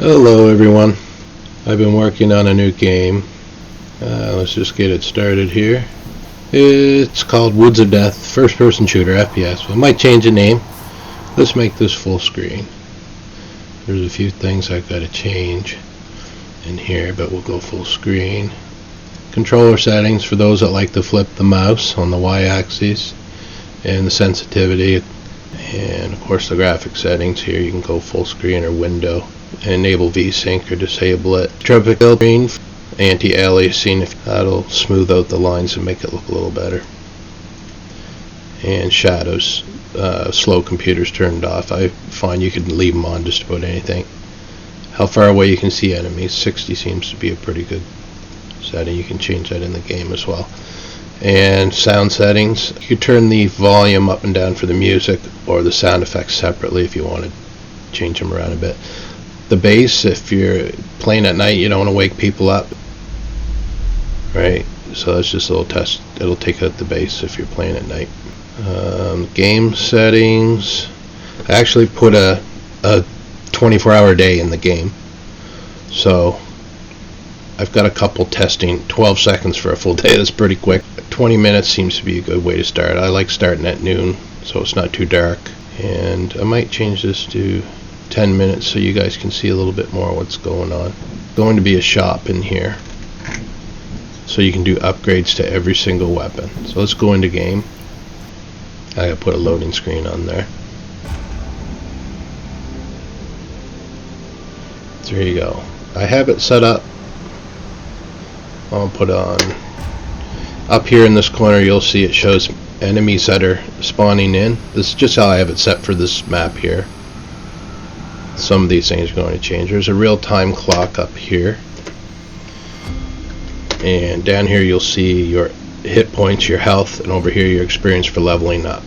Hello everyone. I've been working on a new game. Let's just get it started here. It's called Woods of Death, first person shooter FPS. We might change the name. Let's make this full screen. There's a few things I've got to change in here, but we'll go full screen. Controller settings for those that like to flip the mouse on the Y-axis, and the sensitivity, and of course the graphic settings. Here you can go full screen or window. Enable VSync or disable it. Tropical green, anti-aliasing, that'll smooth out the lines and make it look a little better. And shadows, slow computers turned off. I find you can leave them on just about anything. How far away you can see enemies, 60 seems to be a pretty good setting. You can change that in the game as well. And sound settings, you can turn the volume up and down for the music or the sound effects separately if you want to change them around a bit. The bass, if you're playing at night, you don't want to wake people up, right? So that's just a little test. It'll take out the bass if you're playing at night. Game settings, I actually put a 24-hour day in the game, so I've got a couple testing. 12 seconds for a full day, that's pretty quick. 20 minutes seems to be a good way to start. I like starting at noon so it's not too dark, and I might change this to 10 minutes so you guys can see a little bit more what's going on. Going to be a shop in here, so you can do upgrades to every single weapon. So let's go into game. I gotta put a loading screen on there. There you go. I have it set up. I'll put on up here in this corner. You'll see it shows enemies that are spawning in. This is just how I have it set for this map here. Some of these things are going to change. There's a real-time clock up here, and down here you'll see your hit points, your health, and over here your experience for leveling up.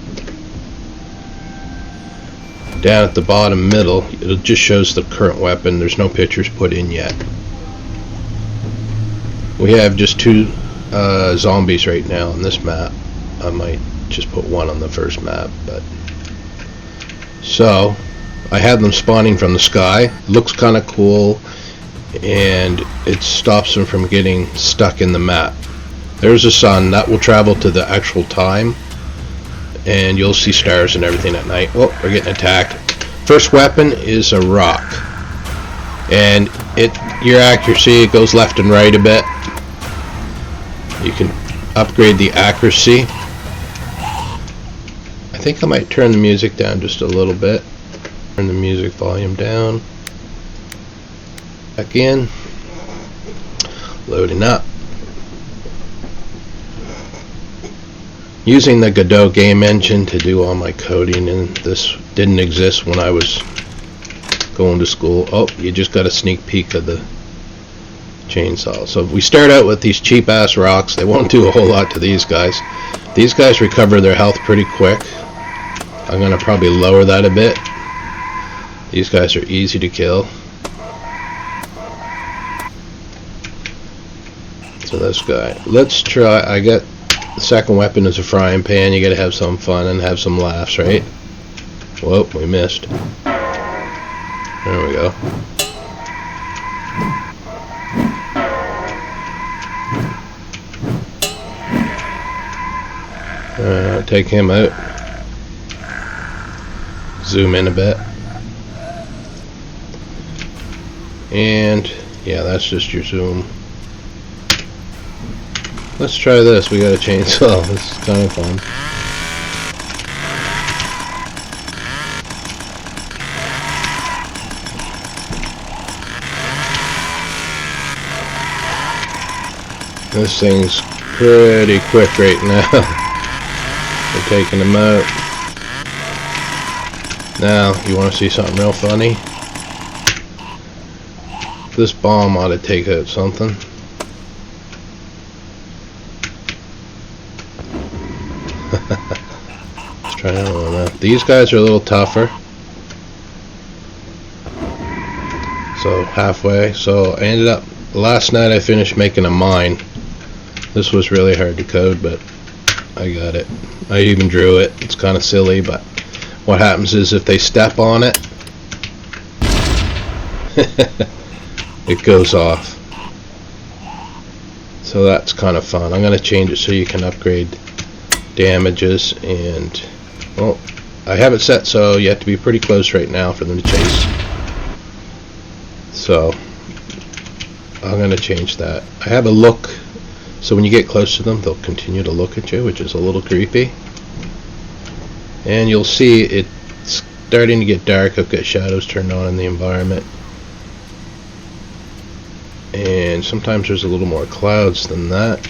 Down at the bottom middle it just shows the current weapon. There's no pictures put in yet. We have just two zombies right now on this map. I might just put one on the first map, but so I have them spawning from the sky. It looks kind of cool, and it stops them from getting stuck in the map. There's the sun that will travel to the actual time, and you'll see stars and everything at night. Oh, we're getting attacked. First weapon is a rock, and your accuracy, it goes left and right a bit. You can upgrade the accuracy. I think I might turn the music down just a little bit. Turn the music volume down. Back in. Loading up. Using the Godot game engine to do all my coding, and this didn't exist when I was going to school. Oh, you just got a sneak peek of the chainsaw. So we start out with these cheap ass rocks. They won't do a whole lot to these guys. These guys recover their health pretty quick. I'm gonna probably lower that a bit. These guys are easy to kill. So this guy, let's try. I got the second weapon is a frying pan. You gotta have some fun and have some laughs, right? Whoa, we missed. There we go. Take him out. Zoom in a bit. And yeah, that's just your zoom. Let's try this. We got a chainsaw. This is kind of fun. This thing's pretty quick right now. We're taking them out. Now, you want to see something real funny? This bomb ought to take out something. Let's try another one now. These guys are a little tougher. So halfway. So I ended up, last night I finished making a mine. This was really hard to code, but I got it. I even drew it. It's kind of silly, but what happens is if they step on it, it goes off. So that's kind of fun. I'm going to change it so you can upgrade damages, and well, I have it set so you have to be pretty close right now for them to chase. So I'm going to change that. I have a look, so when you get close to them they'll continue to look at you, which is a little creepy. And you'll see it's starting to get dark. I've got shadows turned on in the environment, and sometimes there's a little more clouds than that.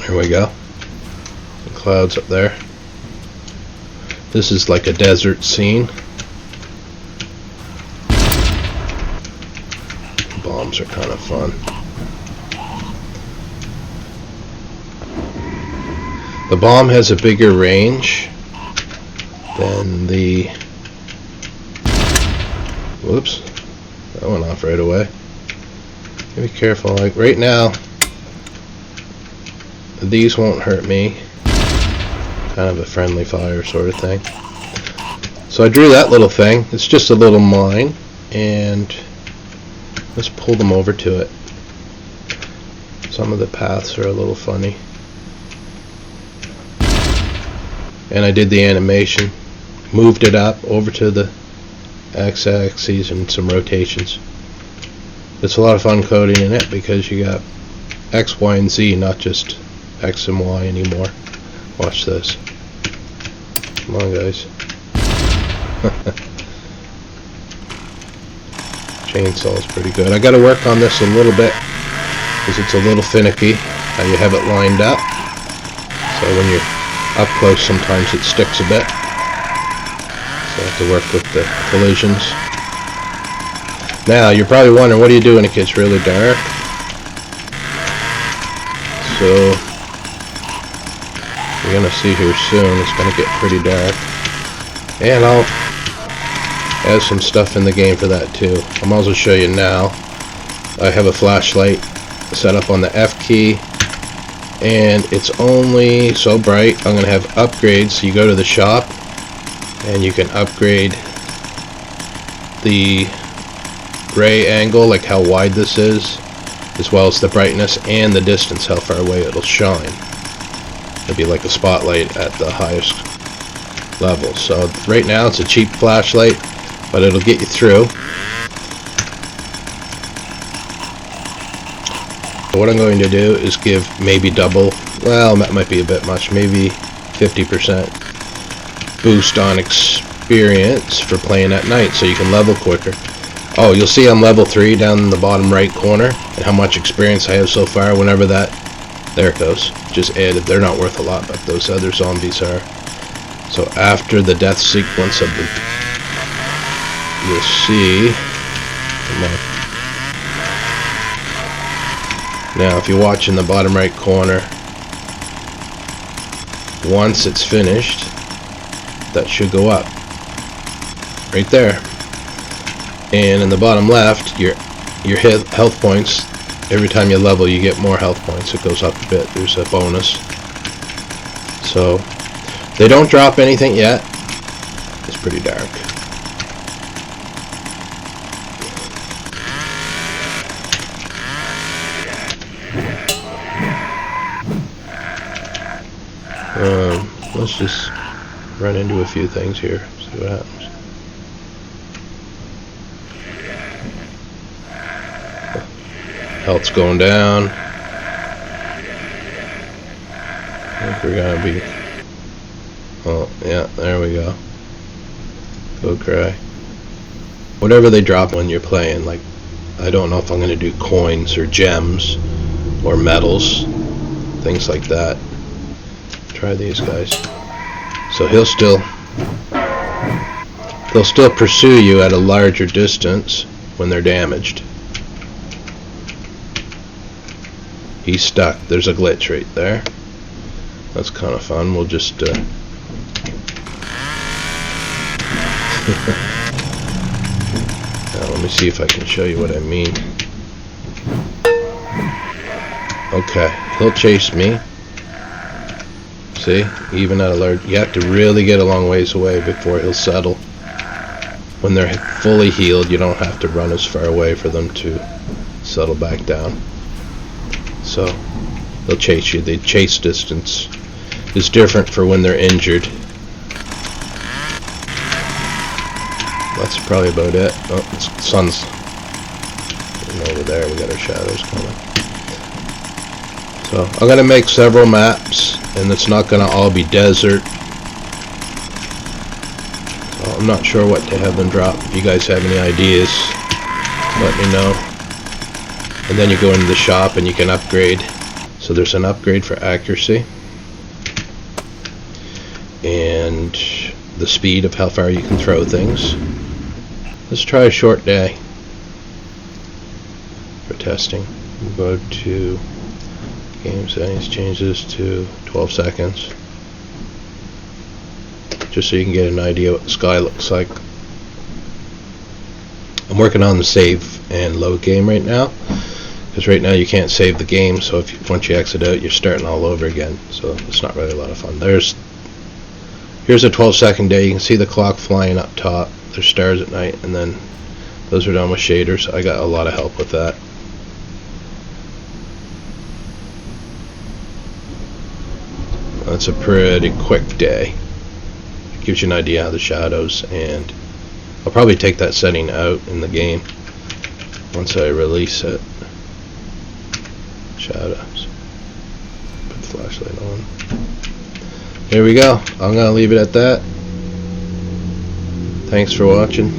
Here we go. Some clouds up there. This is like a desert scene. Bombs are kind of fun. The bomb has a bigger range than the... Whoops. That went off right away. Be careful. Like right now, these won't hurt me. Kind of a friendly fire sort of thing. So I drew that little thing. It's just a little mine, and let's pull them over to it. Some of the paths are a little funny. And I did the animation, moved it up over to the x-axis and some rotations. It's a lot of fun coding in it because you got X, Y, and Z, not just X and Y anymore. Watch this. Come on, guys. Chainsaw is pretty good. I got to work on this a little bit because it's a little finicky how you have it lined up. So when you're up close, sometimes it sticks a bit. So I have to work with the collisions. Now you're probably wondering, what do you do when it gets really dark? So you're gonna see here soon it's gonna get pretty dark, and I'll add some stuff in the game for that too. I might as well show you now. I have a flashlight set up on the F key, and it's only so bright. I'm gonna have upgrades, so you go to the shop and you can upgrade the ray angle, like how wide this is, as well as the brightness and the distance, how far away it'll shine. It'll be like a spotlight at the highest level. So right now it's a cheap flashlight, but it'll get you through. So what I'm going to do is give maybe double, well, that might be a bit much, maybe 50% boost on experience for playing at night, so you can level quicker. Oh, you'll see I'm level 3 down in the bottom right corner, and how much experience I have so far. Whenever that, there it goes, just added. They're not worth a lot, but those other zombies are. So after the death sequence of the, you'll see, come on. Now if you watch in the bottom right corner, once it's finished, that should go up right there. And in the bottom left, your health points, every time you level you get more health points. It goes up a bit. There's a bonus. So they don't drop anything yet. It's pretty dark. Let's just run into a few things here, see what happens. Health's going down. I think we're gonna be, oh yeah, there we go. Go cry. Whatever they drop when you're playing, like, I don't know if I'm gonna do coins or gems or metals, things like that. Try these guys. So they'll still pursue you at a larger distance when they're damaged. He's stuck. There's a glitch right there. That's kind of fun. We'll just now, let me see if I can show you what I mean. Okay, he'll chase me. See, even at a large, you have to really get a long ways away before he'll settle. when they're fully healed, you don't have to run as far away for them to settle back down. So they'll chase you. The chase distance is different for when they're injured. That's probably about it. Oh, the sun's over there. We got our shadows coming. So I'm going to make several maps, and it's not going to all be desert. So I'm not sure what to have them drop. If you guys have any ideas, let me know. And then you go into the shop and you can upgrade. So there's an upgrade for accuracy and the speed of how far you can throw things. Let's try a short day for testing. We'll go to game settings, change this to 12 seconds, just so you can get an idea what the sky looks like. I'm working on the save and load game right now, because right now you can't save the game, so once you exit out, you're starting all over again, so it's not really a lot of fun. Here's a 12-second day. You can see the clock flying up top. There's stars at night, and then those are done with shaders. I got a lot of help with that. That's a pretty quick day. It gives you an idea how the shadows, and I'll probably take that setting out in the game once I release it. Shadows. Put the flashlight on. There we go. I'm going to leave it at that. Thanks for watching.